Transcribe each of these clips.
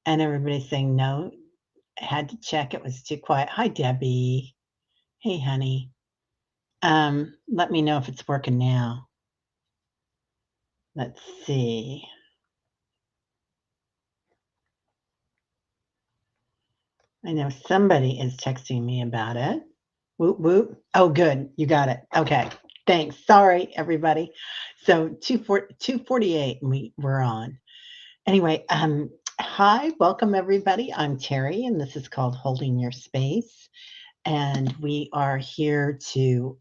And everybody's saying no. Had to check. It was too quiet. Hi, Debbie. Hey, honey. Let me know if it's working now. Let's see. I know somebody is texting me about it. Whoop, whoop. Oh, good. You got it. Okay. Thanks. Sorry, everybody. So 248 we're on. Anyway, hi, welcome everybody. I'm Terry, and this is called Holding Your Space. And we are here to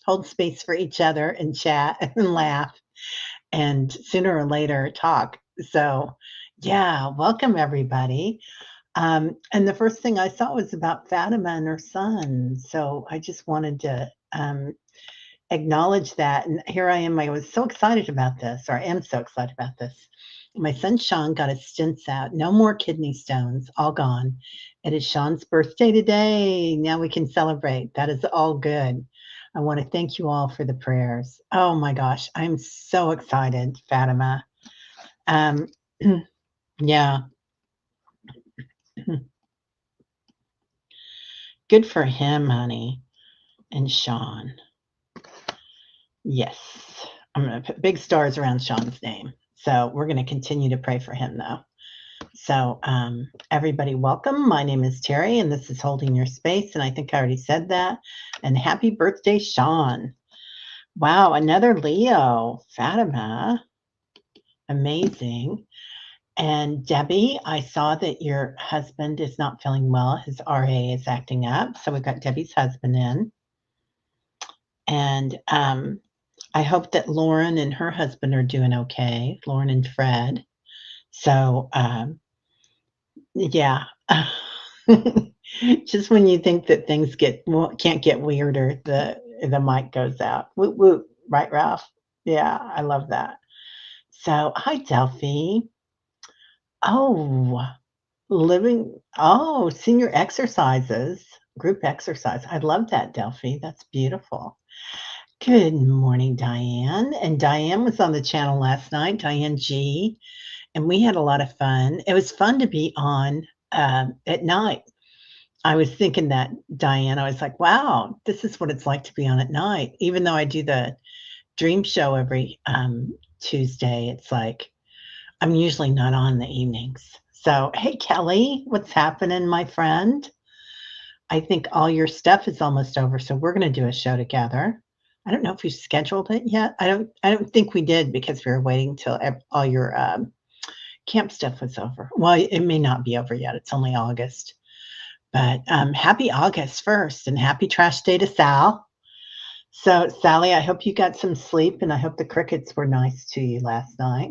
hold space for each other and chat and laugh and sooner or later talk. So, yeah, welcome everybody. And the first thing I saw was about Fatima and her son. So I just wanted to acknowledge that. And here I am. I was so excited about this, or I am so excited about this. My son Sean got his stents out. No more kidney stones, all gone. It is Sean's birthday today. Now we can celebrate. That is all good. I want to thank you all for the prayers. Oh my gosh, I'm so excited, Fatima. Um, yeah, good for him, honey, and Sean. Yes, I'm going to put big stars around Sean's name. So we're going to continue to pray for him, though. So, everybody, welcome. My name is Terry, and this is Holding Your Space. And I think I already said that. And happy birthday, Sean. Wow, another Leo. Fatima. Amazing. And Debbie, I saw that your husband is not feeling well. His RA is acting up. So we've got Debbie's husband in. And I hope that Lauren and her husband are doing okay, Lauren and Fred. So, yeah. Just when you think that things can't get weirder, the mic goes out. Whoop whoop, right, Ralph? Yeah, I love that. So, hi, Delphi. Oh, senior exercises, group exercise. I love that, Delphi. That's beautiful. Good morning, Diane. And Diane was on the channel last night, Diane G, and we had a lot of fun. It was fun to be on at night. I was thinking that, Diane, I was like, wow, this is what it's like to be on at night. Even though I do the dream show every Tuesday, it's like I'm usually not on the evenings. So, hey, Kelly, what's happening, my friend? I think all your stuff is almost over, so we're going to do a show together. I don't know if you scheduled it yet. I don't think we did because we were waiting till all your camp stuff was over. Well, it may not be over yet. It's only August. But happy August 1st and happy trash day to Sal. So, Sally, I hope you got some sleep and I hope the crickets were nice to you last night.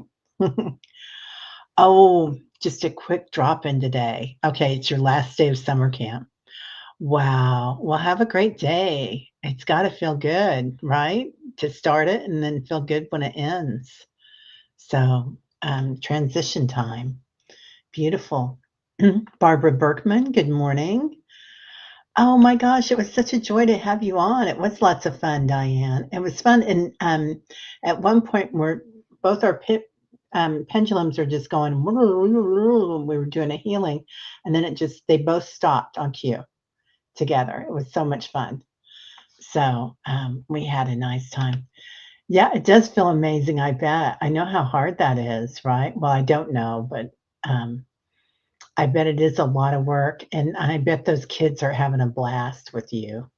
Oh, just a quick drop in today. Okay, it's your last day of summer camp. Wow. Well, have a great day. It's got to feel good, right? To start it and then feel good when it ends. So, transition time. Beautiful. Barbara Berkman, good morning. Oh my gosh, it was such a joy to have you on. It was lots of fun, Diane. It was fun. And at one point, both our pendulums are just going, we were doing a healing. And then they both stopped on cue together. It was so much fun. So we had a nice time. Yeah, it does feel amazing. I bet. I know how hard that is, right? Well, I don't know, but I bet it is a lot of work. And I bet those kids are having a blast with you.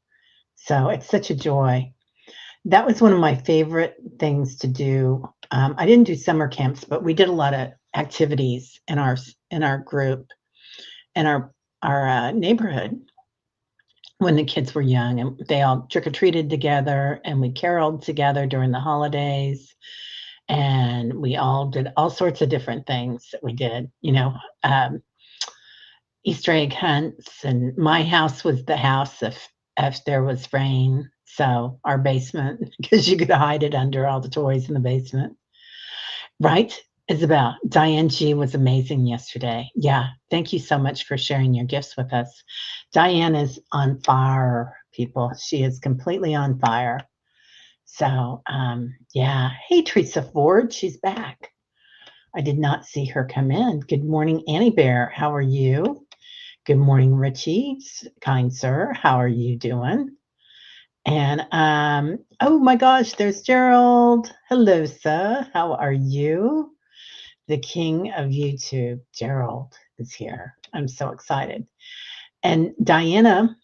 So it's such a joy. That was one of my favorite things to do. I didn't do summer camps, but we did a lot of activities in our group, in our neighborhood when the kids were young, and they all trick-or-treated together, and we caroled together during the holidays, and we all did all sorts of different things that we did, Easter egg hunts, and my house was the house if there was rain, so our basement, because you could hide it under all the toys in the basement. Right, Isabel? Diane G was amazing yesterday. Yeah, thank you so much for sharing your gifts with us. Diane is on fire, people. She is completely on fire. So, yeah. Hey, Teresa Ford, she's back. I did not see her come in. Good morning, Annie Bear. How are you? Good morning, Richie. Kind sir, how are you doing? And oh my gosh, there's Gerald. Hello, sir. How are you? The king of YouTube, Gerald, is here. I'm so excited. And Diana,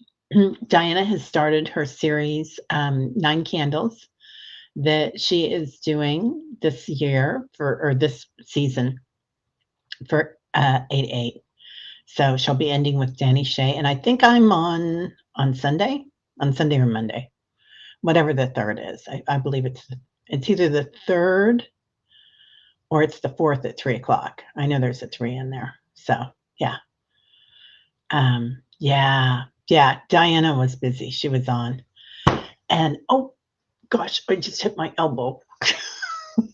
Diana has started her series, 9 Candles, that she is doing this year or this season for 8/8. So she'll be ending with Danny Shea, and I think I'm on Sunday, or Monday, whatever the third is. I believe it's either the third or it's the fourth at 3 o'clock. I know there's a 3 in there. So yeah. Yeah. Diana was busy. She was on. And oh gosh, I just hit my elbow.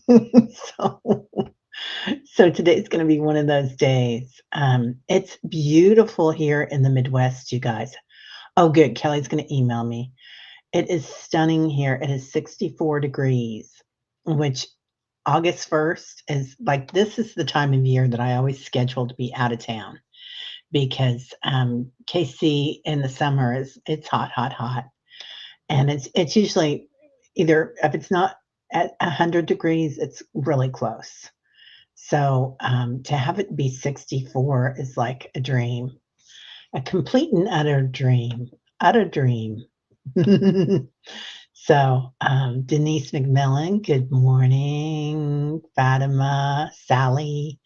so so today's going to be one of those days. It's beautiful here in the Midwest, you guys. Oh, good. Kelly's going to email me. It is stunning here. It is 64 degrees, which August 1st is like, this is the time of year that I always schedule to be out of town because KC in the summer it's hot, hot, hot. And it's usually either, if it's not at 100 degrees, it's really close. So to have it be 64 is like a dream, a complete and utter dream, utter dream. So Denise McMillan, good morning. Fatima, Sally,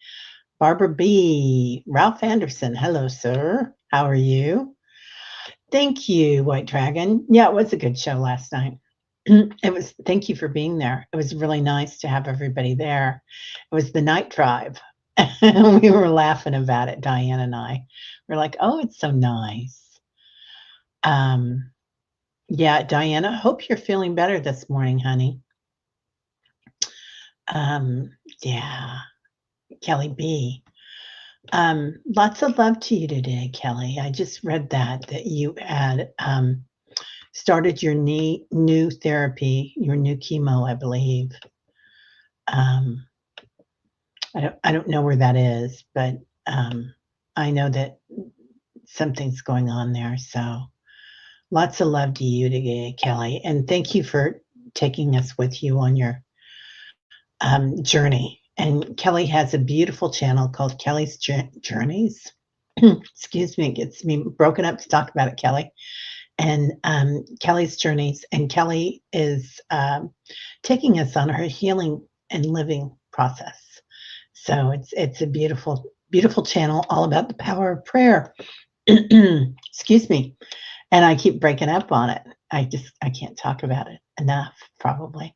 Barbara B, Ralph Anderson, hello, sir. How are you? Thank you, White Dragon. Yeah, it was a good show last night. It was, thank you for being there. It was really nice to have everybody there. It was the night drive. We were laughing about it, Diane and I. We're like, oh, it's so nice. Yeah, Diana, hope you're feeling better this morning, honey. Yeah, Kelly B. Lots of love to you today, Kelly. I just read that you had started your new therapy, your new chemo, I believe. I don't know where that is, but I know that something's going on there. So lots of love to you today, Kelly, and thank you for taking us with you on your journey. And Kelly has a beautiful channel called Kelly's Journeys. Excuse me, it gets me broken up to talk about it, Kelly. And Kelly's Journeys. And Kelly is taking us on her healing and living process. So it's a beautiful, beautiful channel all about the power of prayer. Excuse me. And I keep breaking up on it. I can't talk about it enough, probably.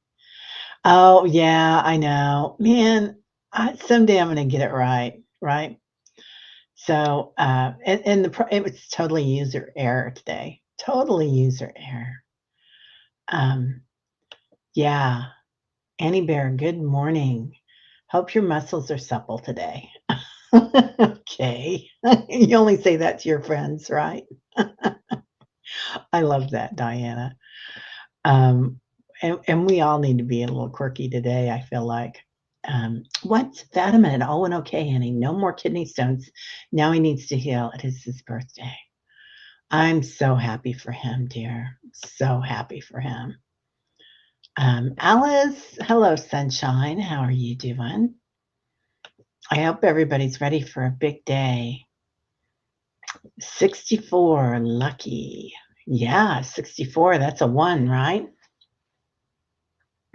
Oh, yeah, I know. Man, someday I'm going to get it right, right? So, and it was totally user error today. Totally user error. Yeah. Annie Bear, good morning. Hope your muscles are supple today. Okay. You only say that to your friends, right? I love that, Diana. And we all need to be a little quirky today, I feel like. What's Fatima and Owen okay, Annie? No more kidney stones. Now he needs to heal. It is his birthday. I'm so happy for him, dear. So happy for him. Alice, hello, sunshine. How are you doing? I hope everybody's ready for a big day. 64, lucky. Yeah, 64, that's a 1, right?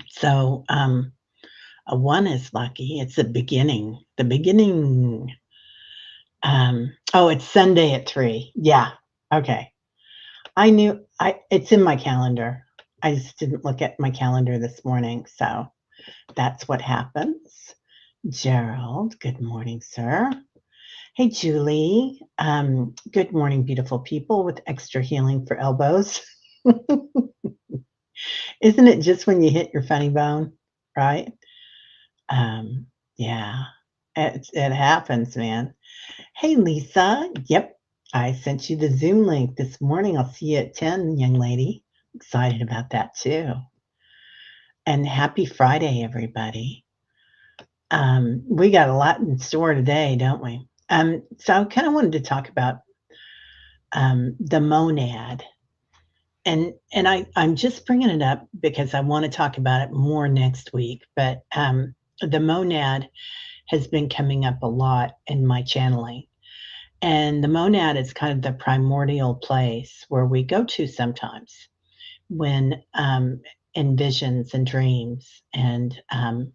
So a 1 is lucky. It's the beginning. The beginning. Oh, it's Sunday at 3. Yeah. Okay. I knew it's in my calendar. I just didn't look at my calendar this morning. So that's what happens. Gerald, good morning, sir. Hey, Julie. Good morning, beautiful people with extra healing for elbows. Isn't it just when you hit your funny bone, right? Yeah, it happens, man. Hey, Lisa. Yep, I sent you the Zoom link this morning. I'll see you at 10, young lady. Excited about that too. And happy Friday, everybody. We got a lot in store today, don't we? So I kind of wanted to talk about the monad, and I'm just bringing it up because I want to talk about it more next week. But the monad has been coming up a lot in my channeling, and the monad is kind of the primordial place where we go to sometimes when in visions and dreams, and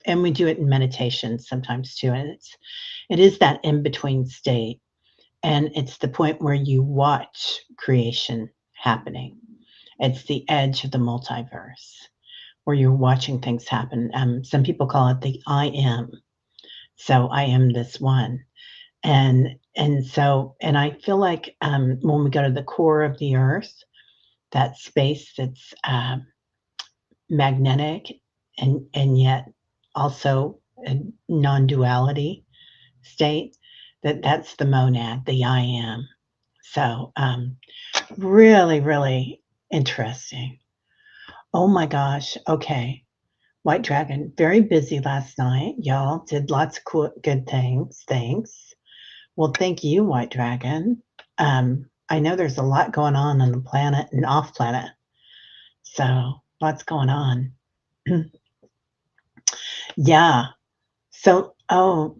we do it in meditation sometimes too. And it is that in between state, and it's the point where you watch creation happening. It's the edge of the multiverse where you're watching things happen. Some people call it the I am. So I am this one, and I feel like when we go to the core of the earth, that space that's magnetic and yet also a non-duality state, that's the monad, the I am. So really, really interesting. Oh my gosh. Okay. White Dragon, very busy last night. Y'all did lots of cool, good things. Thanks. Well, thank you, White Dragon. I know there's a lot going on the planet and off planet. So lots going on. Yeah. So, oh,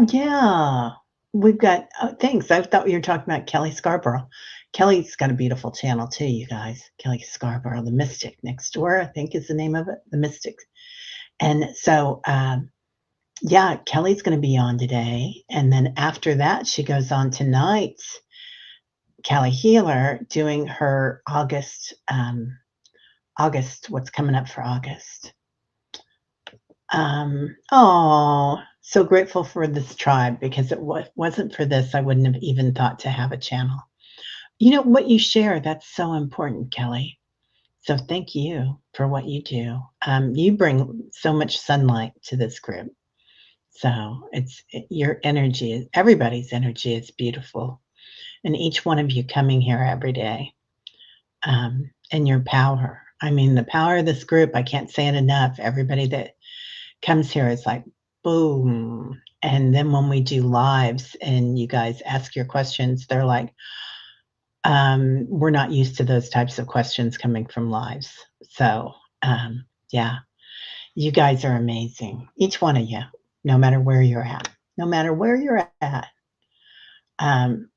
yeah. We've got, oh, thanks. I thought you were talking about Kelly Scarborough. Kelly's got a beautiful channel too, you guys. Kelly Scarborough, the Mystic Next Door, I think is the name of it, the Mystic. And so, yeah, Kelly's going to be on today. And then after that, she goes on tonight, Kelly Healer doing her August, what's coming up for August? Oh, so grateful for this tribe because it wasn't for this, I wouldn't have even thought to have a channel. You know what you share, that's so important, Kelly. So thank you for what you do. You bring so much sunlight to this group. So your energy, everybody's energy is beautiful. And each one of you coming here every day, and your power. I mean, the power of this group, I can't say it enough. Everybody that comes here is like, boom. And then when we do lives and you guys ask your questions, they're like, we're not used to those types of questions coming from lives. So, yeah, you guys are amazing. Each one of you, no matter where you're at, no matter where you're at.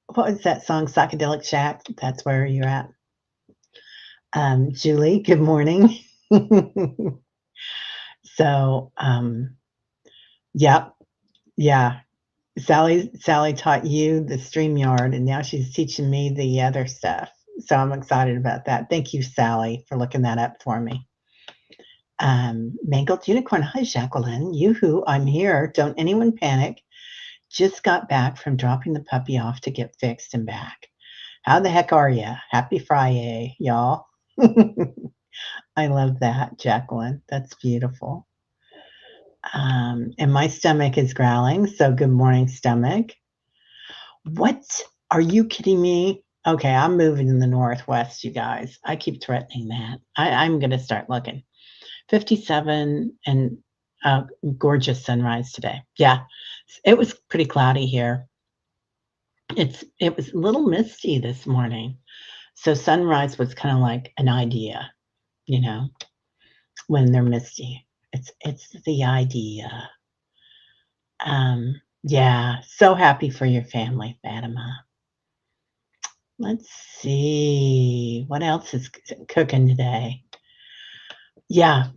What was that song, Psychedelic Shack? That's where you're at. Julie, good morning. So, yep, yeah. Sally taught you the StreamYard, and now she's teaching me the other stuff. So I'm excited about that. Thank you, Sally, for looking that up for me. Mangled Unicorn, hi, Jacqueline. Yoo-hoo, I'm here. Don't anyone panic. Just got back from dropping the puppy off to get fixed and back. How the heck are you? Happy Friday, y'all. I love that, Jacqueline. That's beautiful. And my stomach is growling, so good morning, stomach. What? Are you kidding me? Okay, I'm moving in the Northwest, you guys. I keep threatening that. I'm going to start looking. 57 and gorgeous sunrise today. Yeah, it was pretty cloudy here. It was a little misty this morning. So sunrise was kind of like an idea, you know, when they're misty. It's the idea. Yeah, so happy for your family, Fatima. Let's see what else is cooking today. Yeah.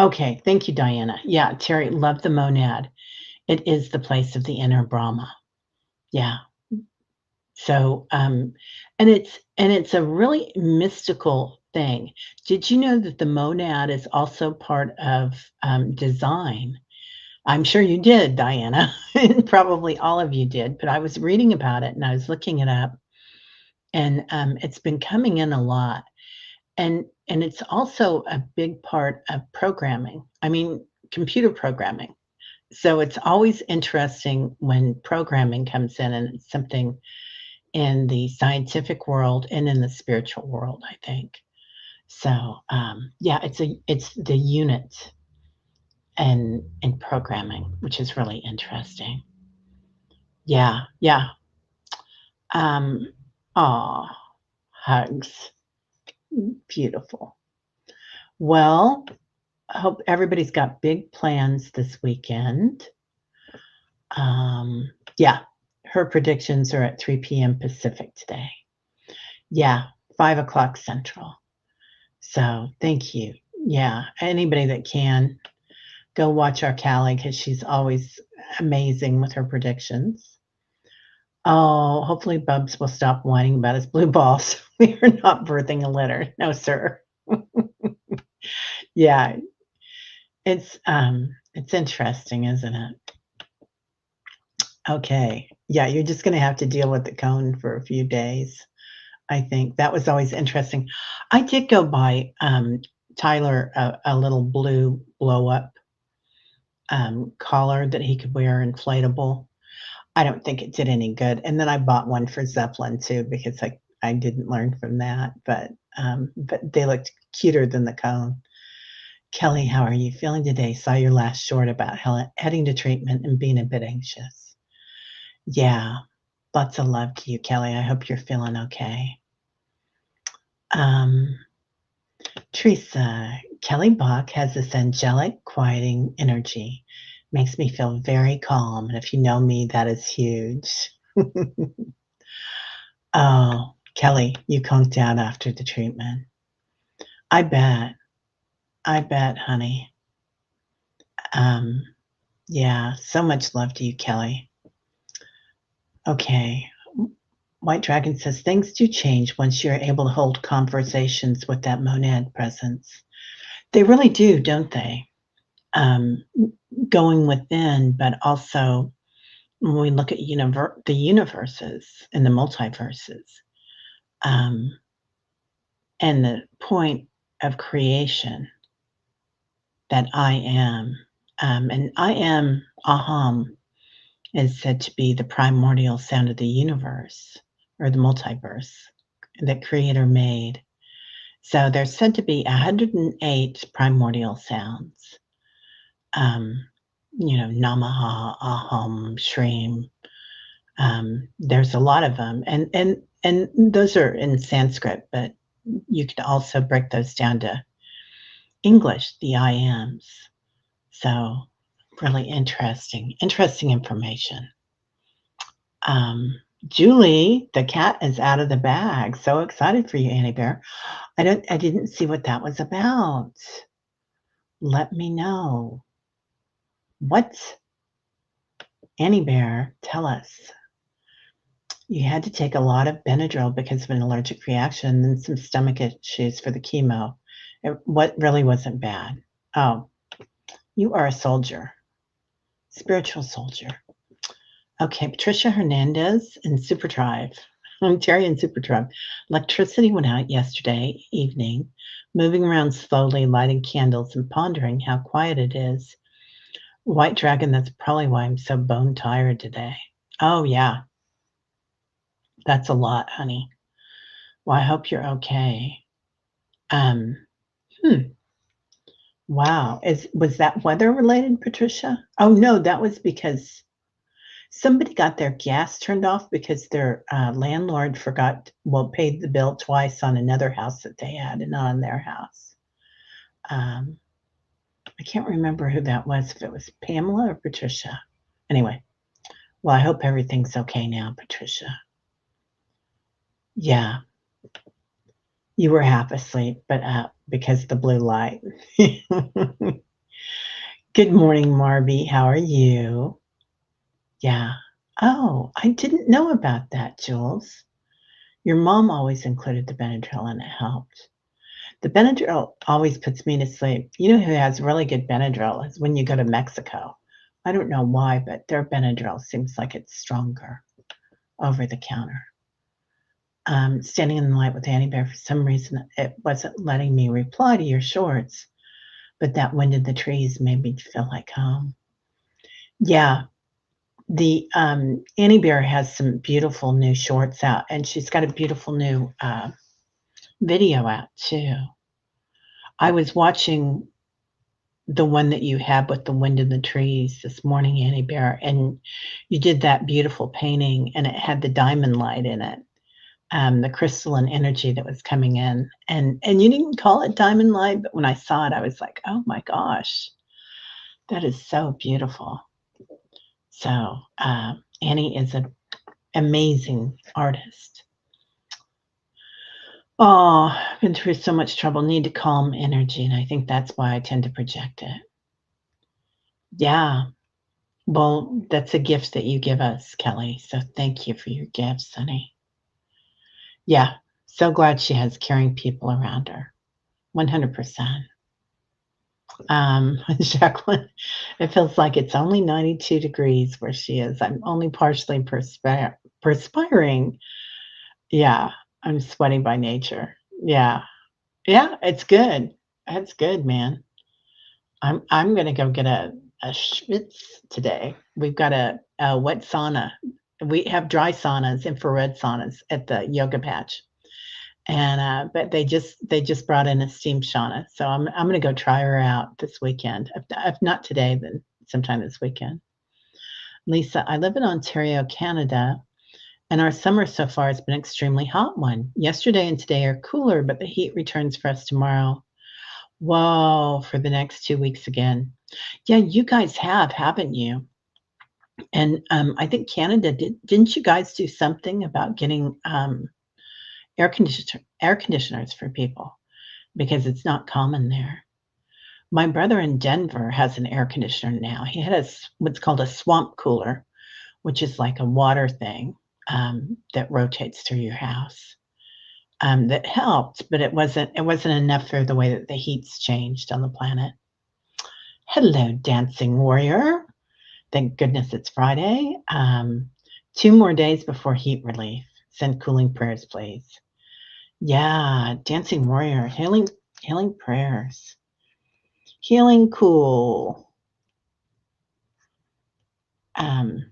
Okay. Thank you, Diana. Yeah, Terry, love the monad. It is the place of the inner Brahma. Yeah. So, and it's a really mystical thing. Did you know that the monad is also part of design? I'm sure you did, Diana, and probably all of you did. But I was reading about it and I was looking it up, and it's been coming in a lot. And it's also a big part of programming. I mean, computer programming. So it's always interesting when programming comes in and it's something in the scientific world and in the spiritual world, I think. So, yeah, it's the unit. and programming, which is really interesting. Yeah, yeah. Um, aw, hugs. Beautiful. Well, I hope everybody's got big plans this weekend. Yeah, her predictions are at 3 p.m. Pacific today. Yeah, 5 o'clock Central. So thank you. Yeah, anybody that can, go watch our Callie because she's always amazing with her predictions. Oh, hopefully Bubs will stop whining about his blue balls. We are not birthing a litter. No, sir. Yeah, it's interesting, isn't it? Okay. Yeah, you're just gonna have to deal with the cone for a few days, I think. That was always interesting. I did go buy, Tyler a little blue blow-up, collar that he could wear inflatable. I don't think it did any good, and then I bought one for Zeppelin too because I didn't learn from that, but they looked cuter than the cone. Kelly, how are you feeling today? Saw your last short about heading to treatment and being a bit anxious. Yeah, lots of love to you, Kelly. I hope you're feeling okay. Um, Teresa, Kelly Bach has this angelic, quieting energy. Makes me feel very calm. And if you know me, that is huge. Oh, Kelly, you conked out after the treatment. I bet. I bet, honey. Um, yeah, so much love to you, Kelly. Okay. White Dragon says things do change once you're able to hold conversations with that monad presence. They really do, don't they? Um, Going within, but also when we look at the universes and the multiverses, um, and the point of creation that I am, and I am Aham is said to be the primordial sound of the universe or the multiverse that Creator made. So there's said to be 108 primordial sounds. Um, Namaha, Aham, Shreem. There's a lot of them, and those are in Sanskrit, but you could also break those down to English, the I ams. So really interesting information. Um, Julie, the cat is out of the bag. So excited for you, Annie Bear. I didn't see what that was about. Let me know. What? Annie Bear, tell us. You had to take a lot of Benadryl because of an allergic reaction and some stomach issues for the chemo. What really wasn't bad. Oh, you are a soldier, spiritual soldier. Okay, Patricia Hernandez in Superdrive. I'm Terry in Superdrive. Electricity went out yesterday evening. Moving around slowly, lighting candles and pondering how quiet it is. White Dragon, that's probably why I'm so bone tired today. Oh, yeah, that's a lot, honey. Well, I hope you're okay. Um, hmm. Wow. Was that weather related, Patricia? Oh, no, that was because somebody got their gas turned off because their landlord paid the bill twice on another house that they had and not on their house. Um, I can't remember who that was, if it was Pamela or Patricia. Anyway, well, I hope everything's okay now, Patricia. Yeah, you were half asleep, but up because of the blue light. Good morning, Marby. How are you? Yeah. Oh, I didn't know about that, Jules. Your mom always included the Benadryl and it helped. The Benadryl always puts me to sleep. You know who has really good Benadryl is when you go to Mexico. I don't know why, but their Benadryl seems like it's stronger over the counter. Standing in the light with Annie Bear, for some reason, it wasn't letting me reply to your shorts, but that wind in the trees made me feel like home. Yeah, the Annie Bear has some beautiful new shorts out, and she's got a beautiful new video out too. I was watching the one that you had with the wind in the trees this morning, Annie Bear, and you did that beautiful painting, and it had the diamond light in it, the crystalline energy that was coming in, and you didn't call it diamond light, but when I saw it, I was like, "Oh my gosh, that is so beautiful." So, Annie is an amazing artist. Oh, I've been through so much trouble, need to calm energy, and I think that's why I tend to project it. Yeah. Well, that's a gift that you give us, Kelly, so thank you for your gifts, honey. Yeah, so glad she has caring people around her. 100%. Jacqueline, it feels like it's only 92 degrees where she is. I'm only partially perspiring. Yeah, I'm sweaty by nature. Yeah. Yeah, it's good. That's good, man. I'm gonna go get a schwitz today. We've got a wet sauna. We have dry saunas, infrared saunas at the yoga patch, and, but they just brought in a steam sauna, so I'm gonna go try her out this weekend. If not today, then sometime this weekend. Lisa, I live in Ontario, Canada, and our summer so far has been an extremely hot one. Yesterday and today are cooler, but the heat returns for us tomorrow. Whoa, for the next 2 weeks again. Yeah, you guys have, haven't you? And, I think Canada didn't you guys do something about getting, air conditioners for people? Because it's not common there. My brother in Denver has an air conditioner now. He had what's called a swamp cooler, which is like a water thing, that rotates through your house, that helped, but it wasn't enough for the way that the heat's changed on the planet. Hello, dancing warrior. Thank goodness it's Friday. 2 more days before heat relief. Send cooling prayers, please. Yeah, dancing warrior, healing prayers. Healing cool. Um,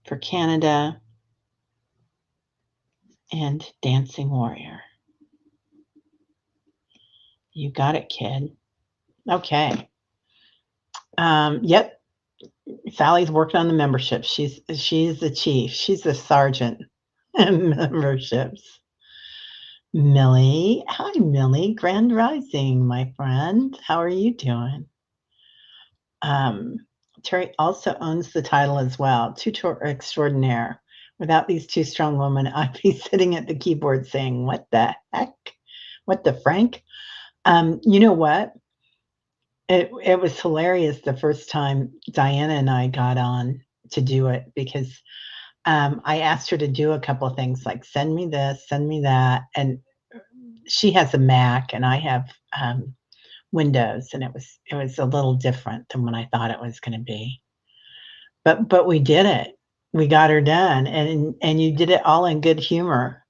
for Canada and dancing warrior. You got it, kid. Okay. Yep. Sally's working on the membership. She's the chief. She's the sergeant in memberships. Millie. Hi, Millie. Grand Rising, my friend. How are you doing? Um, Terry also owns the title as well, tutor extraordinaire. Without these two strong women, I'd be sitting at the keyboard saying, "What the heck? What the Frank?" You know what? It was hilarious the first time Diana and I got on to do it because I asked her to do a couple of things like send me this, send me that, and she has a Mac and I have Windows, and it was a little different than what I thought it was going to be. But we did it. We got her done, and you did it all in good humor.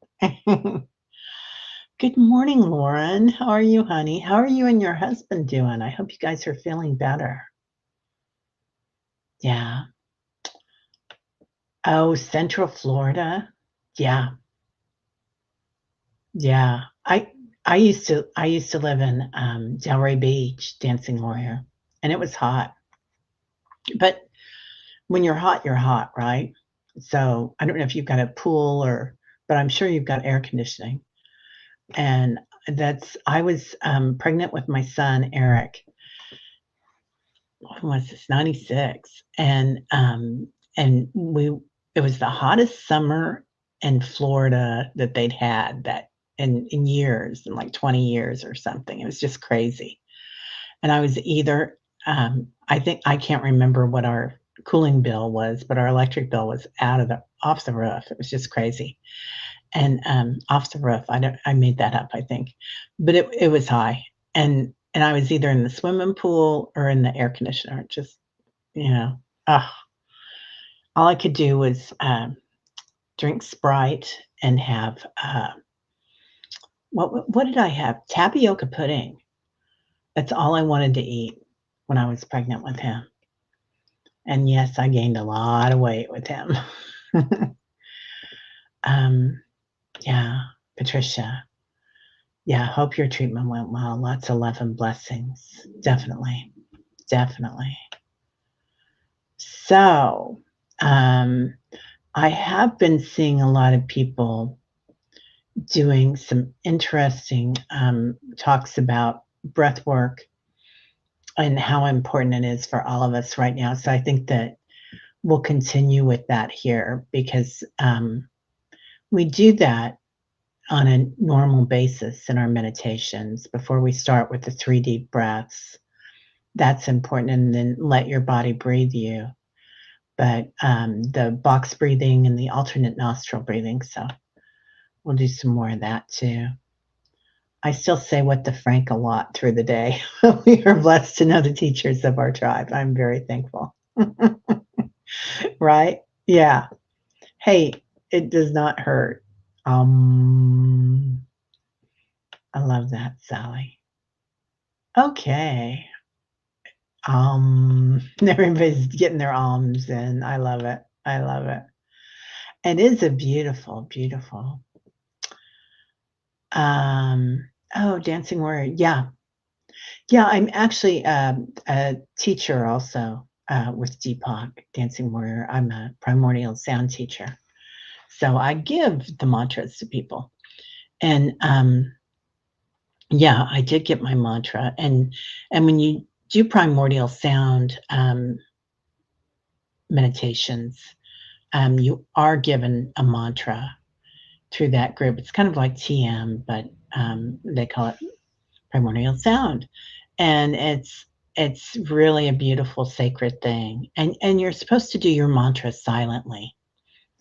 Good morning, Lauren. How are you, honey? How are you and your husband doing? I hope you guys are feeling better. Yeah. Oh, Central Florida? Yeah. Yeah. I used to live in, Delray Beach, Dancing Warrior, and it was hot. But when you're hot, right? So, I don't know if you've got a pool but I'm sure you've got air conditioning, and I was, pregnant with my son, Eric. When was this? 96, and it was the hottest summer in Florida that they'd had that in years, in like 20 years or something. It was just crazy. And I was either, I think I can't remember what our cooling bill was, but our electric bill was off the roof. It was just crazy. And, off the roof, I made that up, I think. But it was high. And I was either in the swimming pool or in the air conditioner, just, you know, ugh. All I could do was, drink Sprite and have, what did I have? Tapioca pudding. That's all I wanted to eat when I was pregnant with him. And yes, I gained a lot of weight with him. Um, yeah, Patricia. Yeah, hope your treatment went well. Lots of love and blessings. Definitely. definitely. So, um, I have been seeing a lot of people doing some interesting talks about breath work and how important it is for all of us right now. So I think that we'll continue with that here because we do that on a normal basis in our meditations before we start with the 3 deep breaths. That's important, and then let your body breathe you. But the box breathing and the alternate nostril breathing. So we'll do some more of that too. I still say what the Frank a lot through the day. We are blessed to know the teachers of our tribe. I'm very thankful. Right? Yeah. Hey, it does not hurt. I love that, Sally. Okay. Everybody's getting their alms in. I love it. I love it. It is a beautiful, beautiful. Oh, dancing warrior. Yeah. Yeah, I'm actually a teacher also with Deepak, Dancing Warrior. I'm a primordial sound teacher. So I give the mantras to people. And yeah, I did get my mantra. And when you do primordial sound meditations, you are given a mantra through that group. It's kind of like TM, but they call it primordial sound. And it's really a beautiful sacred thing. And you're supposed to do your mantra silently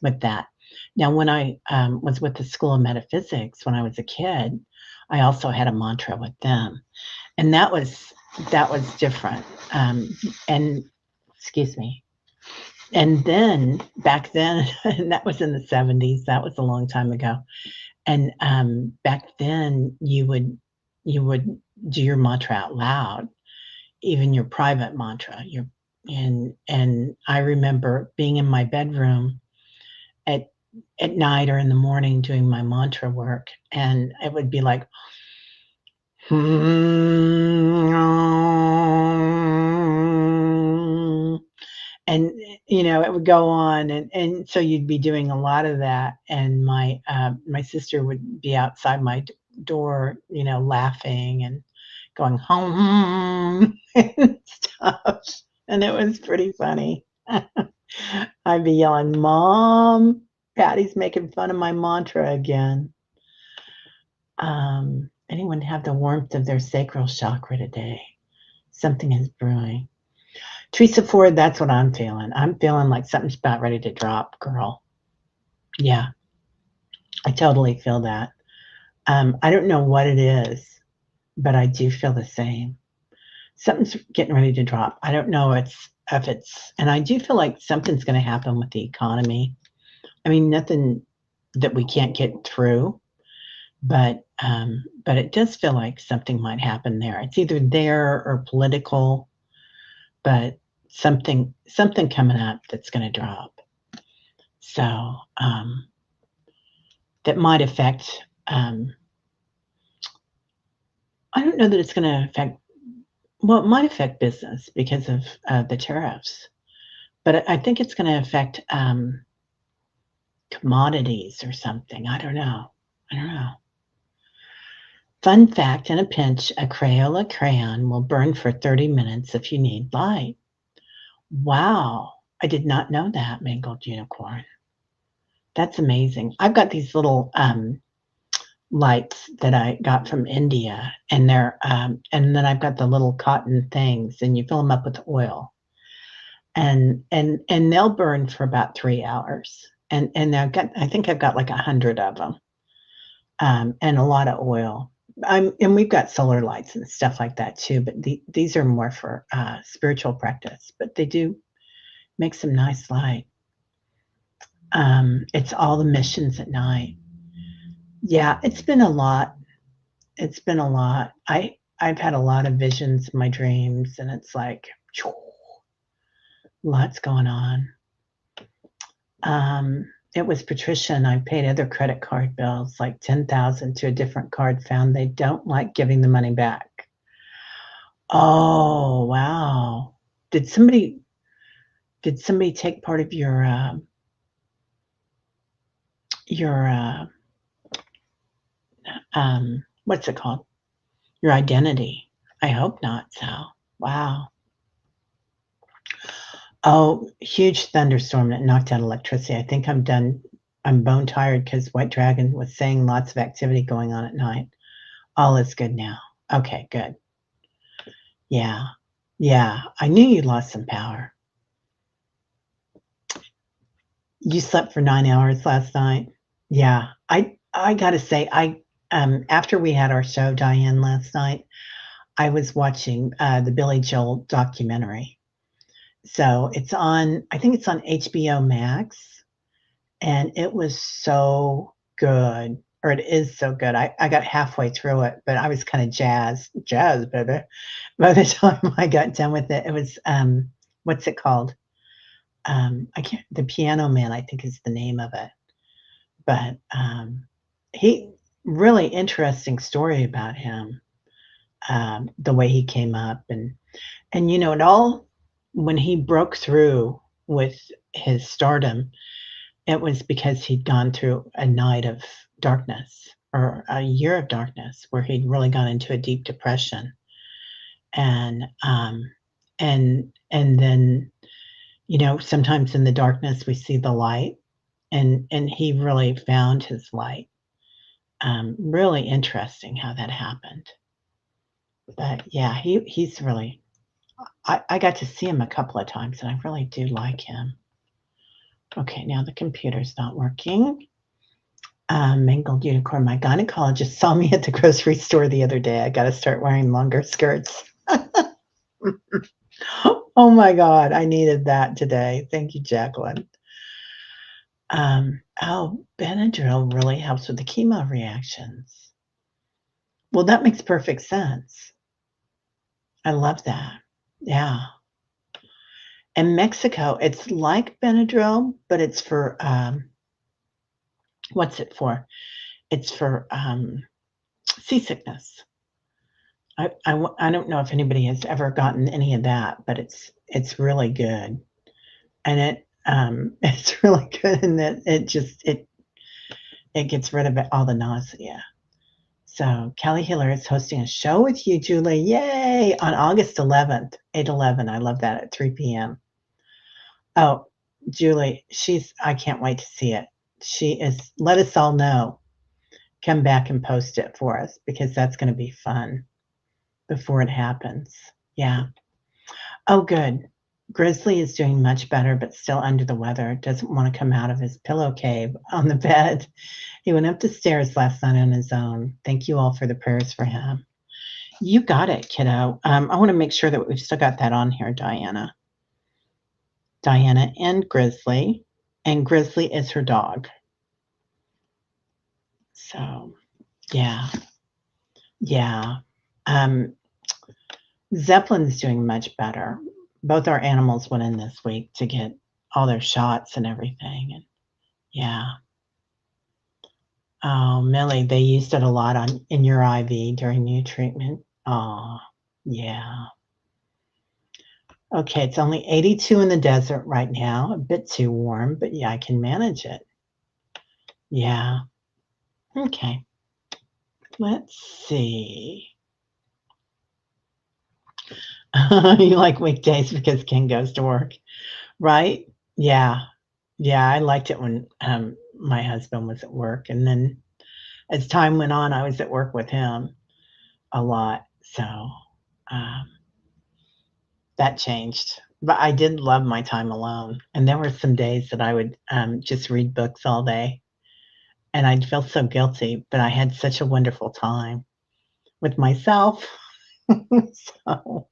with that. Now, when I was with the School of Metaphysics when I was a kid, I also had a mantra with them, and that was different. And excuse me. And then back then, and that was in the 70s. That was a long time ago. And back then, you would do your mantra out loud, even your private mantra. And I remember being in my bedroom at at night or in the morning doing my mantra work, and it would be like, and it would go on, and so you'd be doing a lot of that, and my sister would be outside my door, laughing and going home and stuff, and it was pretty funny. I'd be yelling, "Mom, Patty's making fun of my mantra again." Anyone have the warmth of their sacral chakra today? Something is brewing. Teresa Ford, that's what I'm feeling. I'm feeling like something's about ready to drop, girl. Yeah, I totally feel that. I don't know what it is, but I do feel the same. Something's getting ready to drop. I don't know if it's, and I do feel like something's going to happen with the economy. I mean, nothing that we can't get through, but it does feel like something might happen there. It's either there or political, but something coming up that's going to drop. So that might affect. I don't know that it's going to affect. Well, it might affect business because of the tariffs, but I think it's going to affect commodities or something. I don't know. I don't know. Fun fact: in a pinch, a Crayola crayon will burn for 30 minutes if you need light. Wow, I did not know that, Mangled Unicorn. That's amazing. I've got these little lights that I got from India, and and then I've got the little cotton things, and you fill them up with oil, and they'll burn for about 3 hours. And I think I've got like 100 of them, and a lot of oil. And we've got solar lights and stuff like that too, but these are more for spiritual practice, but they do make some nice light. It's all the missions at night. Yeah, it's been a lot. It's been a lot. I've had a lot of visions in my dreams, and it's like lots going on. It was Patricia, and I paid other credit card bills, like 10,000 to a different card, found they don't like giving the money back. Oh, wow. Did somebody take part of your what's it called? Your identity? I hope not, so wow. Oh, huge thunderstorm that knocked out electricity. I think I'm done. I'm bone tired because White Dragon was saying lots of activity going on at night. All is good now. Okay, good. Yeah. Yeah. I knew you lost some power. You slept for 9 hours last night? Yeah. I gotta say, after we had our show, Diane, last night, I was watching, the Billy Joel documentary. So, it's on I think it's on HBO Max, and it was so good, or it is so good. I got halfway through it, but I was kinda jazzed. Jazz, baby. By the time I got done with it, it was, what's it called? I can't The Piano Man, I think is the name of it. But, he really interesting story about him, the way he came up and, it all when he broke through with his stardom, it was because he'd gone through a night of darkness or a year of darkness where he'd really gone into a deep depression. And, and then, sometimes in the darkness we see the light, and he really found his light. Really interesting how that happened. But yeah, he's really I got to see him a couple of times and I really do like him. Okay, now the computer's not working. Mangled unicorn. My gynecologist saw me at the grocery store the other day. I gotta start wearing longer skirts. Oh my god, I needed that today. Thank you, Jacqueline. Oh, Benadryl really helps with the chemo reactions. Well, that makes perfect sense. I love that. Yeah. In Mexico, it's like Benadryl, but it's for, what's it for? It's for, seasickness. I don't know if anybody has ever gotten any of that, but it's really good, and it's really good in that it gets rid of all the nausea. So, Kelly Hiller is hosting a show with you, Julie, yay, on August 11th, 8/11. I love that, at 3 p.m. Oh, Julie, I can't wait to see it. She is Let us all know. Come back and post it for us because that's gonna be fun before it happens. Yeah. Oh, good. Grizzly is doing much better, but still under the weather. Doesn't wanna come out of his pillow cave on the bed. He went up the stairs last night on his own. Thank you all for the prayers for him. You got it, kiddo. I wanna make sure that we've still got that on here, Diana. Diana and Grizzly is her dog. So, yeah, yeah. Um, Zeppelin's doing much better. Both our animals went in this week to get all their shots and everything, and yeah. Oh, Millie, they used it a lot in your IV during your treatment. Oh, yeah. Okay, it's only 82 in the desert right now, a bit too warm, but yeah, I can manage it. Yeah. Okay. Let's see. You like weekdays because Ken goes to work, right? Yeah. Yeah, I liked it when, my husband was at work, and then as time went on, I was at work with him a lot, so, um, that changed. But I did love my time alone, and there were some days that I would, just read books all day, and I'd feel so guilty, but I had such a wonderful time with myself. So,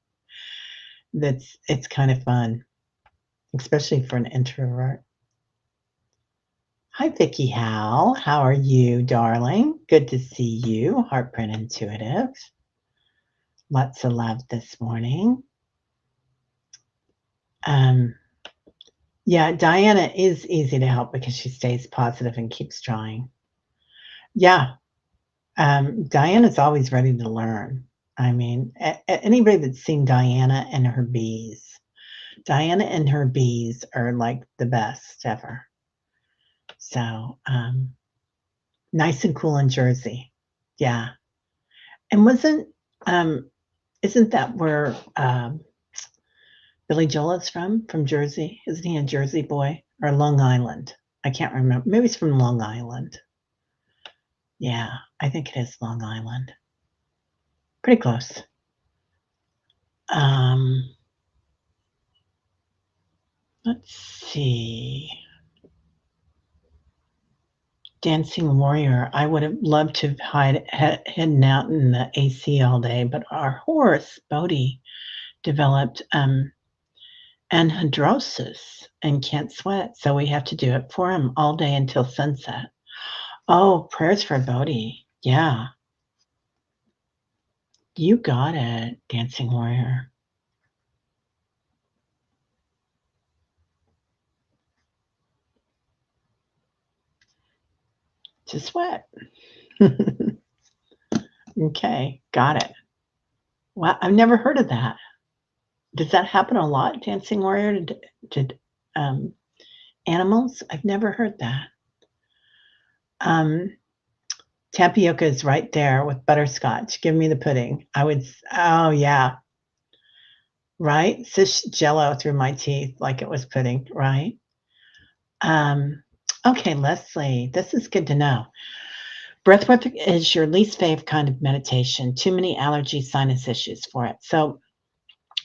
it's kind of fun, especially for an introvert. Hi, Vicky Hal. How are you, darling? Good to see you, Heartprint Intuitive. Lots of love this morning. Um, yeah, Diana is easy to help because she stays positive and keeps trying. Yeah, Diana's always ready to learn. I mean, anybody that's seen Diana and her bees, Diana and her bees are like the best ever. So, nice and cool in Jersey. Yeah. And um, isn't that where Billy Joel is from Jersey? Isn't he a Jersey boy or Long Island? I can't remember. Maybe it's from Long Island. Yeah, I think it is Long Island. Pretty close. Um, let's see. Dancing Warrior. I would have loved to have hidden out in the AC all day, but our horse, Bodie, developed anhidrosis and can't sweat, so we have to do it for him all day until sunset. Oh, prayers for Bodhi. Yeah, you got it, Dancing Warrior. To sweat. Okay, got it. Wow, I've never heard of that. Does that happen a lot, Dancing Warrior, to um, animals? I've never heard that. Um, tapioca is right there with butterscotch. Give me the pudding. Oh, yeah, right? Fish jello through my teeth like it was pudding, right? Um, okay, Leslie, this is good to know. Breathwork is your least fave kind of meditation. Too many allergy sinus issues for it. So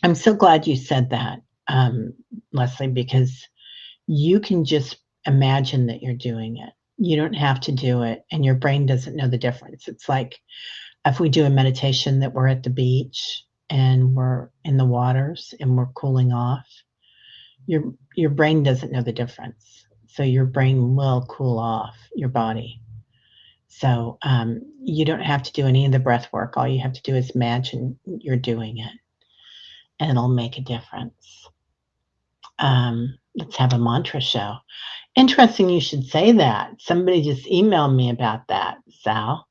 I'm so glad you said that, Leslie, because you can just imagine that you're doing it. You don't have to do it, and your brain doesn't know the difference. It's like if we do a meditation that we're at the beach and we're in the waters and we're cooling off, your brain doesn't know the difference. So your brain will cool off your body. So you don't have to do any of the breath work. All you have to do is imagine you're doing it, and it'll make a difference. Let's have a mantra show. Interesting you should say that. Somebody just emailed me about that, Sal,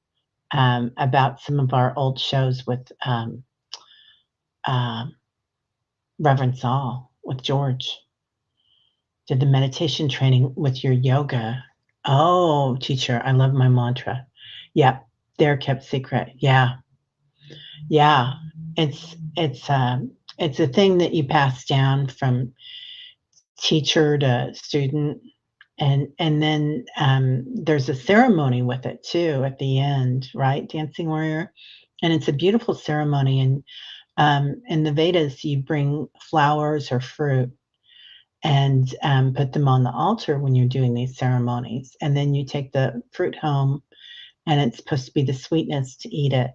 about some of our old shows with uh, Reverend Saul, with George. Did the meditation training with your yoga. Oh, teacher, I love my mantra. Yep, they're kept secret. Yeah, yeah. It's a thing that you pass down from teacher to student, and then there's a ceremony with it too at the end, right? Dancing Warrior, and it's a beautiful ceremony. And in the Vedas, you bring flowers or fruit and put them on the altar when you're doing these ceremonies. And then you take the fruit home, and it's supposed to be the sweetness to eat it.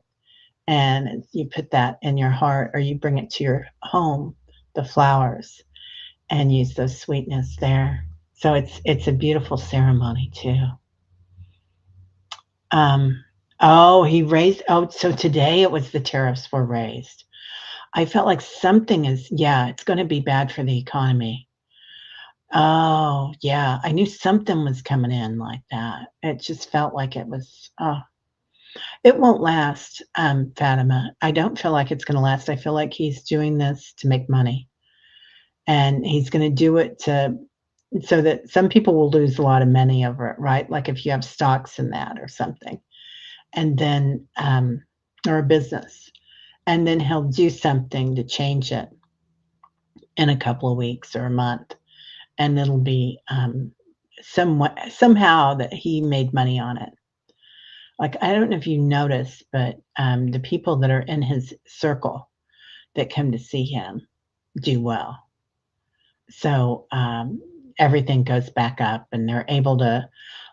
And you put that in your heart, or you bring it to your home, the flowers, and use those sweetness there. So it's a beautiful ceremony too. Um, oh, he raised. Oh, so today it was the tariffs were raised. I felt like something is. Yeah, it's going to be bad for the economy. Oh, yeah. I knew something was coming in like that. It just felt like it was, oh, it won't last, Fatima. I don't feel like it's going to last. I feel like he's doing this to make money, and he's going to do it to so that some people will lose a lot of money over it, right? Like if you have stocks in that or something, and then, or a business, and then he'll do something to change it in a couple of weeks or a month, and it'll be somewhat somehow that he made money on it. Like I don't know if you noticed, but the people that are in his circle that come to see him do well. So everything goes back up, and they're able to,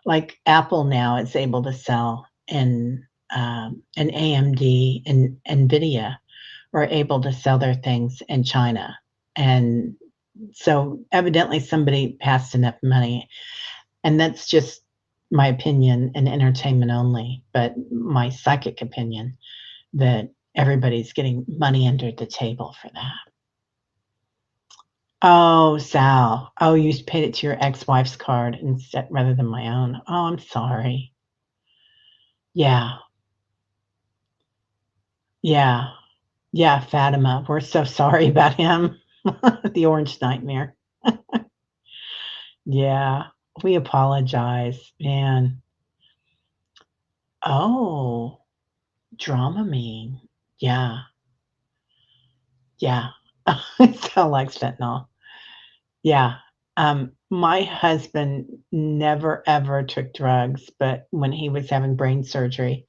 like Apple now is able to sell in an AMD and Nvidia are able to sell their things in China, and so evidently somebody passed enough money, and that's just my opinion and entertainment only, but my psychic opinion that everybody's getting money under the table for that. Oh, Sal. Oh, you paid it to your ex-wife's card instead rather than my own. Oh, I'm sorry. Yeah. Yeah. Yeah, Fatima. We're so sorry about him. The orange nightmare. Yeah, we apologize, man. Oh, Dramamine. Yeah, yeah. It sound like fentanyl. Yeah. My husband never ever took drugs, but when he was having brain surgery,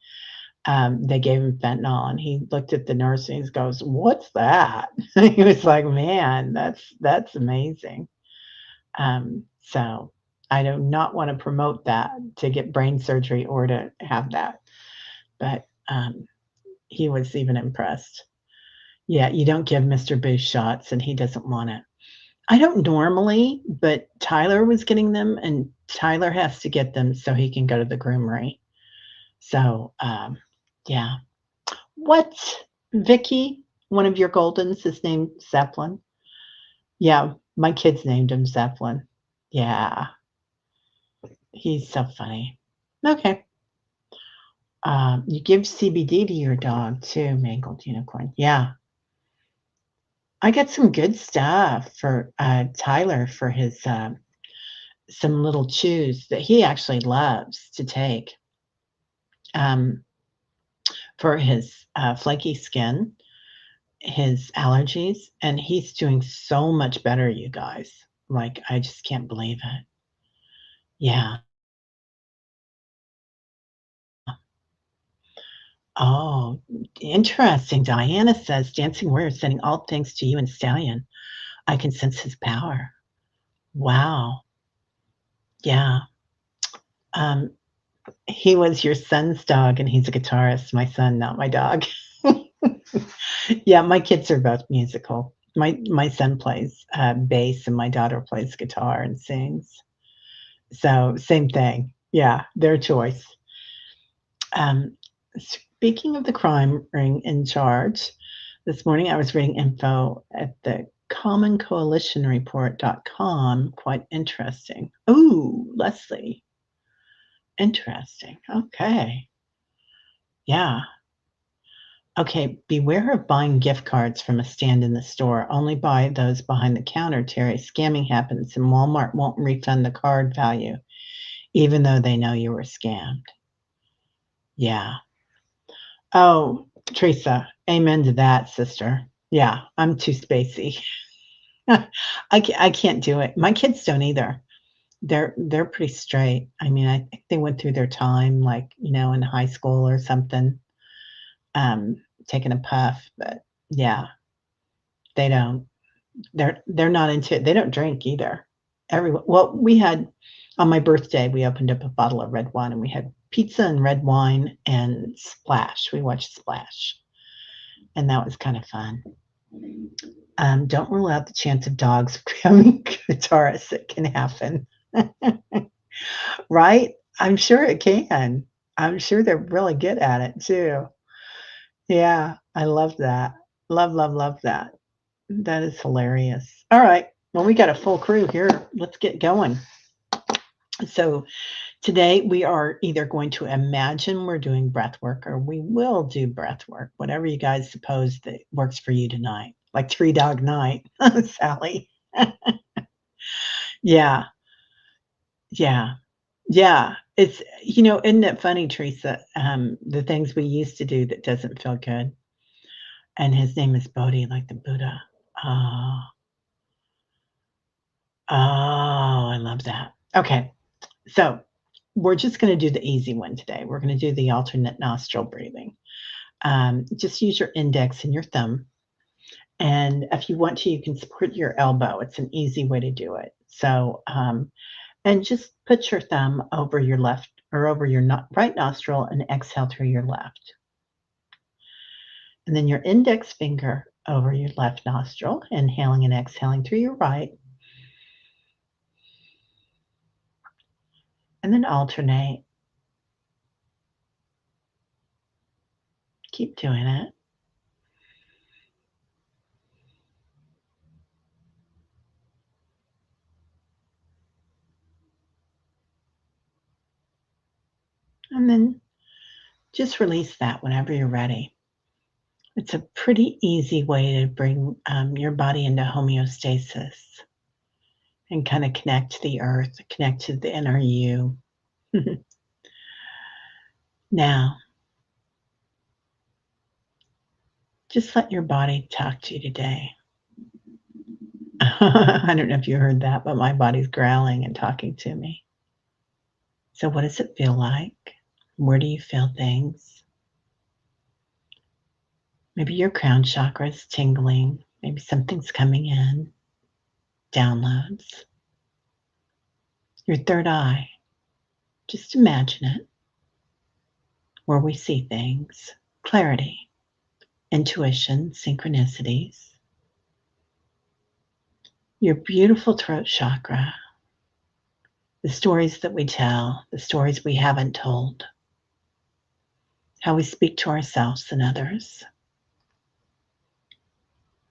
they gave him fentanyl, and he looked at the nurse and he goes, "What's that?" He was like, "Man, that's amazing." So I do not want to promote that to get brain surgery or to have that, but he was even impressed. Yeah, you don't give Mr. Booth shots, and he doesn't want it. I don't normally, but Tyler was getting them, and Tyler has to get them so he can go to the groomery. So, yeah. What? Vicky, one of your Goldens is named Zeppelin? Yeah, my kids named him Zeppelin. Yeah, he's so funny. Okay. You give CBD to your dog too, Mangled Unicorn. Yeah. I got some good stuff for Tyler for his some little chews that he actually loves to take um, for his flaky skin, his allergies, and he's doing so much better, you guys. Like, I just can't believe it. Yeah. Oh, interesting. Diana says, Dancing Warrior sending all thanks to you and Stallion. I can sense his power. Wow. Yeah. Um, he was your son's dog, and he's a guitarist. My son, not my dog. Yeah, my kids are both musical. My son plays bass, and my daughter plays guitar and sings. So same thing. Yeah, their choice. Speaking of the crime ring in charge, this morning I was reading info at the commoncoalitionreport.com. Quite interesting. Ooh, Leslie. Interesting. Okay. Yeah. Okay. Beware of buying gift cards from a stand in the store. Only buy those behind the counter, Terry. Scamming happens, and Walmart won't refund the card value, even though they know you were scammed. Yeah. Oh, Teresa, amen to that, sister. Yeah, I'm too spacey. I can't do it. My kids don't either. They're pretty straight. I mean, I think they went through their time, like, in high school or something, taking a puff, but yeah, they don't. They're not into it. They don't drink either. Everyone well, we had on my birthday, we opened up a bottle of red wine, and we had pizza and red wine and Splash. We watched Splash, and that was kind of fun. Don't rule out the chance of dogs becoming guitarists. It can happen. Right? I'm sure it can. I'm sure they're really good at it too. Yeah, I love that. Love, love, love that. That is hilarious. All right. Well, we got a full crew here. Let's get going. So, today we are either going to imagine we're doing breath work, or we will do breath work, whatever you guys suppose that works for you tonight. Like Three Dog Night, Sally. Yeah, yeah, yeah. Isn't it funny, Teresa? The things we used to do that doesn't feel good. And his name is Bodhi, like the Buddha. Oh, oh, I love that. Okay, so we're just going to do the easy one today. We're going to do the alternate nostril breathing. Just use your index and your thumb. And if you want to, you can support your elbow. It's an easy way to do it. So, and just put your thumb over your left or over your right nostril and exhale through your left. And then your index finger over your left nostril, inhaling and exhaling through your right. And then alternate. Keep doing it. And then just release that whenever you're ready. It's a pretty easy way to bring your body into homeostasis and kind of connect to the earth, connect to the inner you. Now, just let your body talk to you today. I don't know if you heard that, but my body's growling and talking to me. So, what does it feel like? Where do you feel things? Maybe your crown chakra is tingling. Maybe something's coming in. Downloads. Your third eye. Just imagine it. Where we see things. Clarity. Intuition. Synchronicities. Your beautiful throat chakra. The stories that we tell. The stories we haven't told. How we speak to ourselves and others.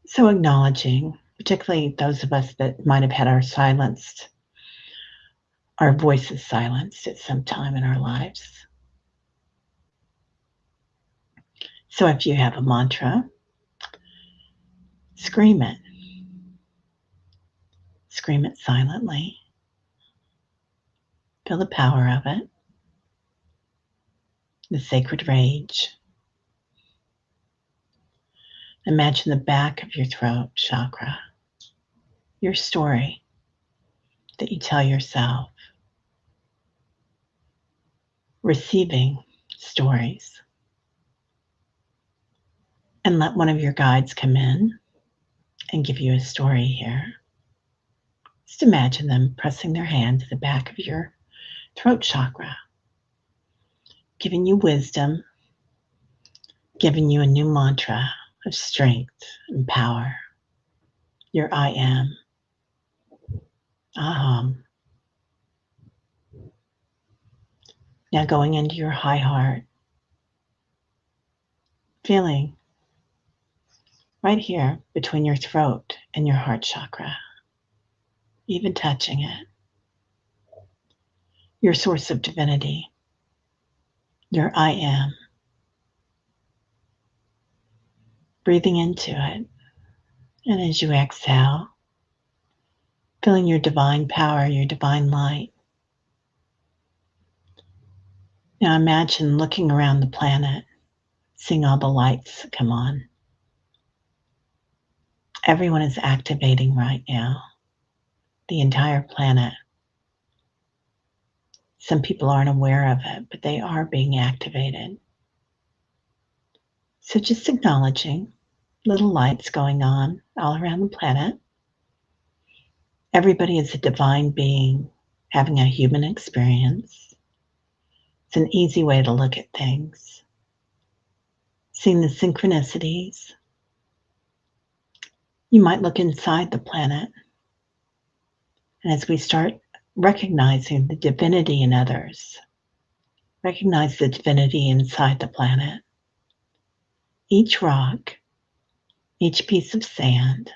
So acknowledging, particularly those of us that might have had our voices silenced at some time in our lives. So if you have a mantra, scream it. Scream it silently. Feel the power of it. The sacred rage. Imagine the back of your throat chakra. Your story that you tell yourself. Receiving stories. And let one of your guides come in and give you a story here. Just imagine them pressing their hand to the back of your throat chakra, giving you wisdom, giving you a new mantra of strength and power. Your I am. Aham. Now going into your high heart, feeling right here between your throat and your heart chakra, even touching it. Your source of divinity, your I am. Breathing into it. And as you exhale, feeling your divine power, your divine light. Now imagine looking around the planet, seeing all the lights come on. Everyone is activating right now, the entire planet. Some people aren't aware of it, but they are being activated. So just acknowledging little lights going on all around the planet. Everybody is a divine being having a human experience. It's an easy way to look at things. Seeing the synchronicities. You might look inside the planet. And as we start recognizing the divinity in others, recognize the divinity inside the planet. Each rock, each piece of sand,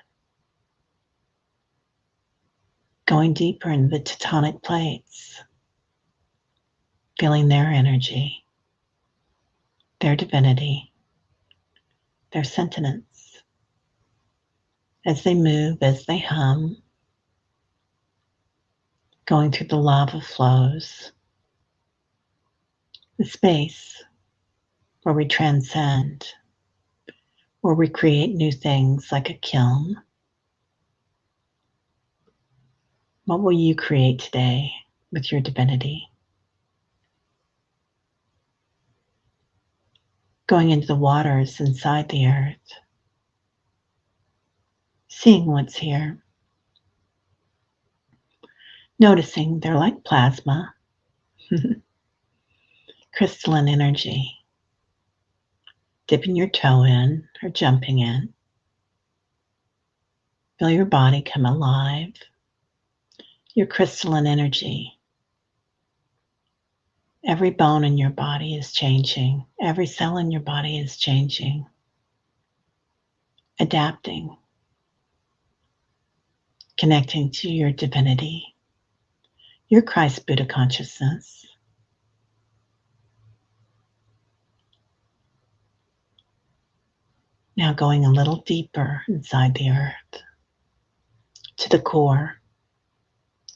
going deeper into the tectonic plates, feeling their energy, their divinity, their sentience, as they move, as they hum, going through the lava flows, the space where we transcend, where we create new things like a kiln. What will you create today with your divinity? Going into the waters inside the earth, seeing what's here, noticing they're like plasma, crystalline energy, dipping your toe in or jumping in. Feel your body come alive, your crystalline energy. Every bone in your body is changing. Every cell in your body is changing, adapting, connecting to your divinity, your Christ Buddha consciousness. Now going a little deeper inside the earth to the core,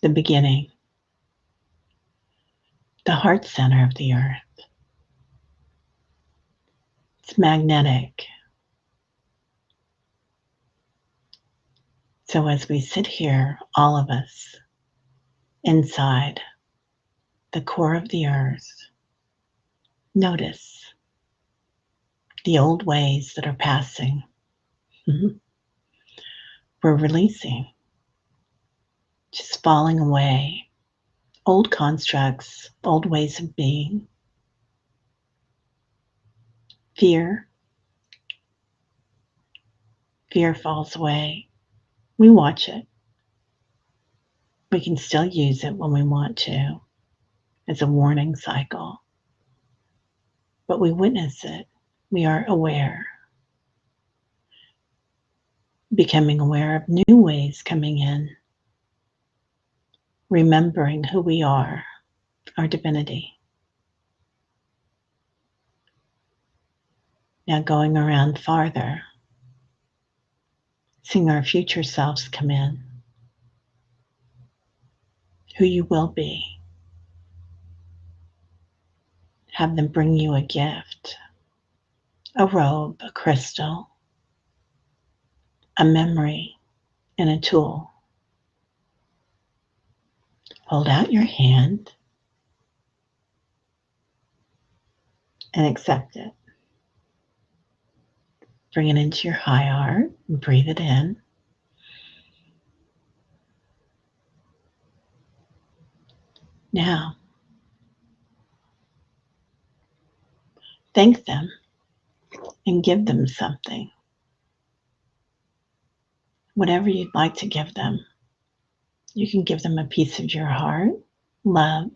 the beginning, the heart center of the earth. It's magnetic. So as we sit here, all of us, inside the core of the earth, notice the old ways that are passing. We're releasing, just falling away. Old constructs, old ways of being. Fear falls away. We watch it. We can still use it when we want to as a warning cycle. But we witness it. We are aware. Becoming aware of new ways coming in. Remembering who we are, our divinity. Now going around farther, seeing our future selves come in. Who you will be. Have them bring you a gift, a robe, a crystal, a memory, and a tool. Hold out your hand and accept it. Bring it into your high heart and breathe it in. Now, thank them and give them something. Whatever you'd like to give them. You can give them a piece of your heart, love,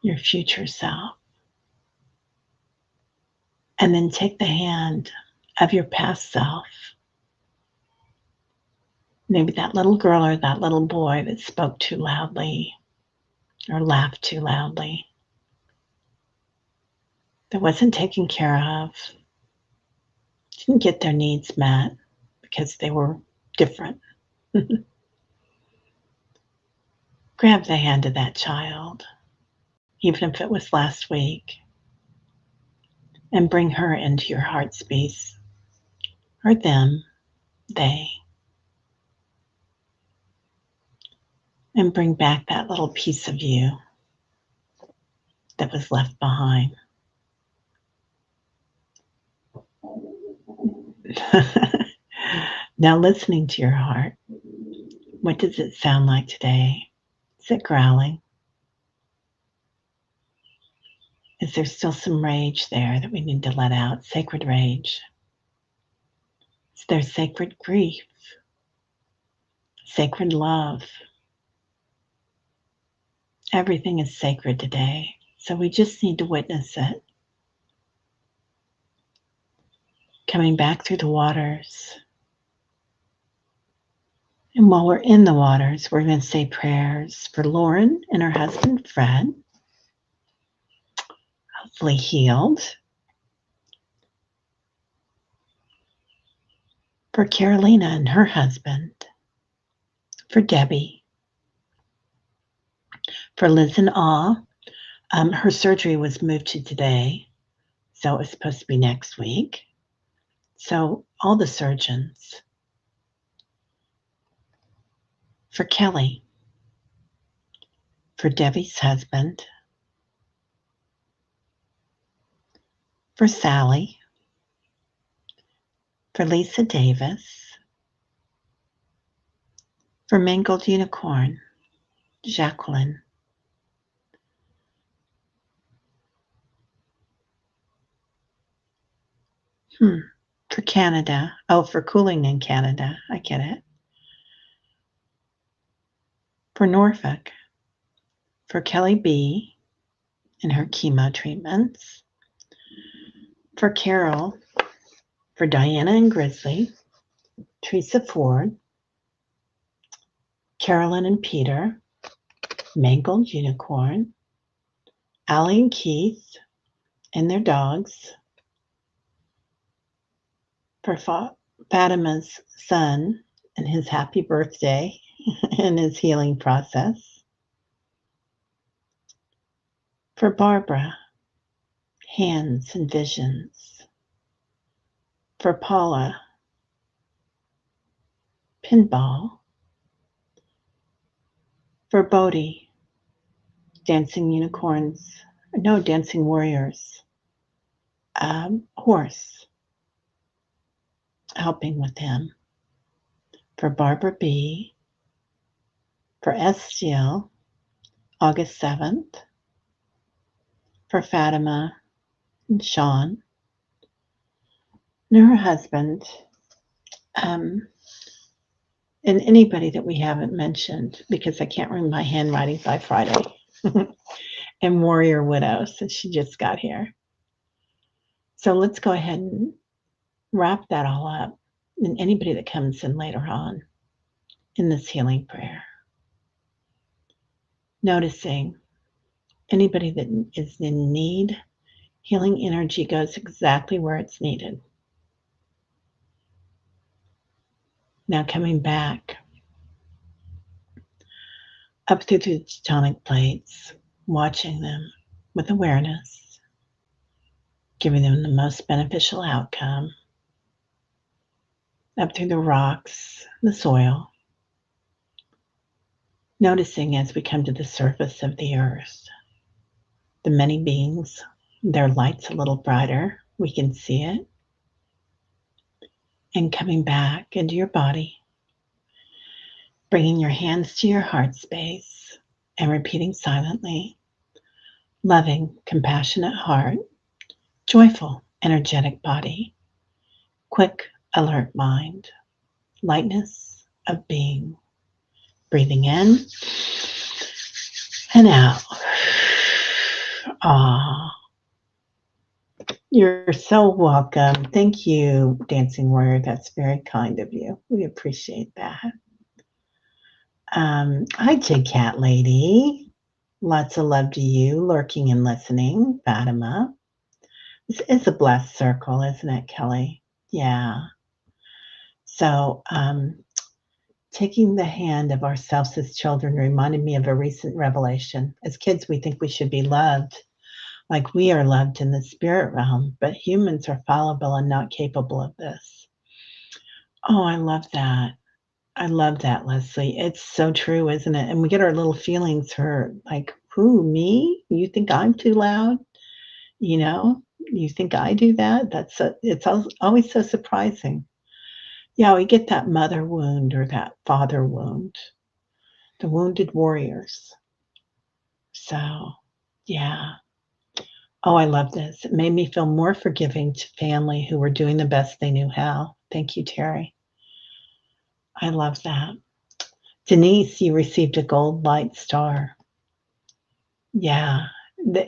your future self. And then take the hand of your past self. Maybe that little girl or that little boy that spoke too loudly or laughed too loudly, that wasn't taken care of, didn't get their needs met because they were different. Grab the hand of that child, even if it was last week, and bring her into your heart space, or them, they, and bring back that little piece of you that was left behind. Now listening to your heart, what does it sound like today? Is it growling? Is there still some rage there that we need to let out? Sacred rage. Is there sacred grief? Sacred love? Everything is sacred today, so we just need to witness it. Coming back through the waters. And while we're in the waters, we're going to say prayers for Lauren and her husband, Fred, hopefully healed. For Carolina and her husband. For Debbie. For Liz and Awe. Her surgery was moved to today, so it was supposed to be next week. So all the surgeons. For Kelly. For Debbie's husband. For Sally. For Lisa Davis. For Mangled Unicorn. Jacqueline. For Canada. Oh, for cooling in Canada. I get it. For Norfolk. For Kelly B. and her chemo treatments. For Carol. For Diana and Grizzly. Teresa Ford. Carolyn and Peter. Mangled Unicorn. Allie and Keith. and their dogs, for Fatima's son and his happy birthday and his healing process, for Barbara, hands and visions, for Paula, pinball, for Bodhi, dancing unicorns, no, dancing warriors, horse, helping with him, for Barbara B, for Estiel, August 7th, for Fatima and Sean, and her husband, and anybody that we haven't mentioned because I can't read my handwriting by Friday, and Warrior Widow since she just got here. So let's go ahead and wrap that all up, and anybody that comes in later on in this healing prayer. Noticing anybody that is in need, healing energy goes exactly where it's needed. Now coming back up through the tectonic plates, watching them with awareness, giving them the most beneficial outcome, up through the rocks, the soil, noticing as we come to the surface of the earth, the many beings, their light's a little brighter, we can see it, and coming back into your body, bringing your hands to your heart space and repeating silently, loving, compassionate heart, joyful, energetic body, quick, alert mind, lightness of being. Breathing in and out. Ah, you're so welcome. Thank you, Dancing Warrior. That's very kind of you. We appreciate that. Hi, Jig Cat Lady. Lots of love to you, lurking and listening, Fatima. This is a blessed circle, isn't it, Kelly? Yeah. So, taking the hand of ourselves as children reminded me of a recent revelation. As kids, we think we should be loved like we are loved in the spirit realm, but humans are fallible and not capable of this. Oh, I love that. I love that, Leslie. It's so true, isn't it? And we get our little feelings hurt. Like, who, me? You think I'm too loud? You know, you think I do that? It's always so surprising. Yeah, we get that mother wound or that father wound, the wounded warriors. So, yeah. Oh, I love this. It made me feel more forgiving to family who were doing the best they knew how. Thank you, Terry. I love that. Denise, you received a gold light star. Yeah,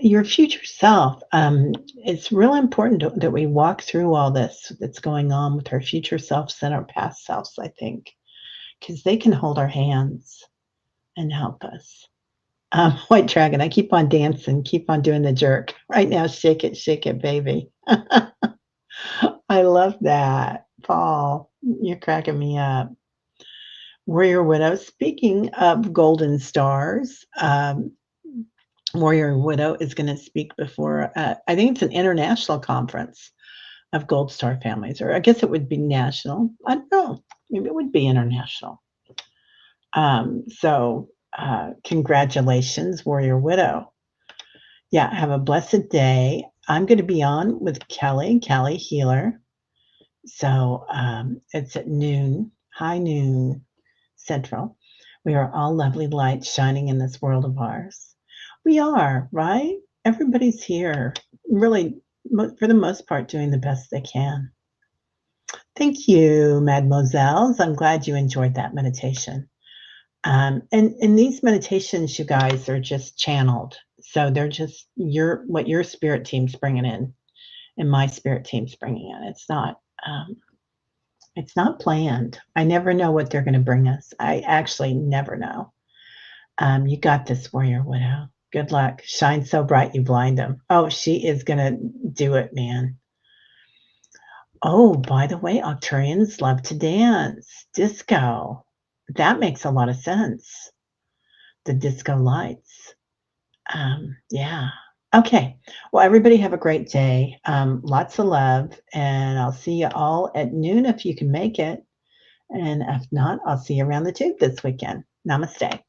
your future self. It's real important that we walk through all this that's going on with our future selves and our past selves, I think, because they can hold our hands and help us. White Dragon, I keep on dancing, keep on doing the jerk. Right now, shake it, baby. I love that. Paul, you're cracking me up. Warrior Widow, speaking of golden stars, Warrior Widow is going to speak before, I think it's an international conference of Gold Star families, or I guess it would be national. I don't know. Maybe it would be international. Congratulations, Warrior Widow. Yeah, have a blessed day. I'm going to be on with Kelly Healer. So it's at noon, high noon Central. We are all lovely lights shining in this world of ours. We are, right? Everybody's here, really, for the most part, doing the best they can. Thank you, mademoiselles. I'm glad you enjoyed that meditation. And these meditations, you guys, are just channeled. So they're just what your spirit team's bringing in, and my spirit team's bringing in. It's not planned. I never know what they're going to bring us. I actually never know. You got this, Warrior Widow. Good luck. Shine so bright you blind them. Oh, she is gonna do it, man. Oh, by the way, Octurians love to dance. Disco. That makes a lot of sense. The disco lights. Yeah. Okay. Well, everybody have a great day. Lots of love, and I'll see you all at noon if you can make it. And if not, I'll see you around the tube this weekend. Namaste.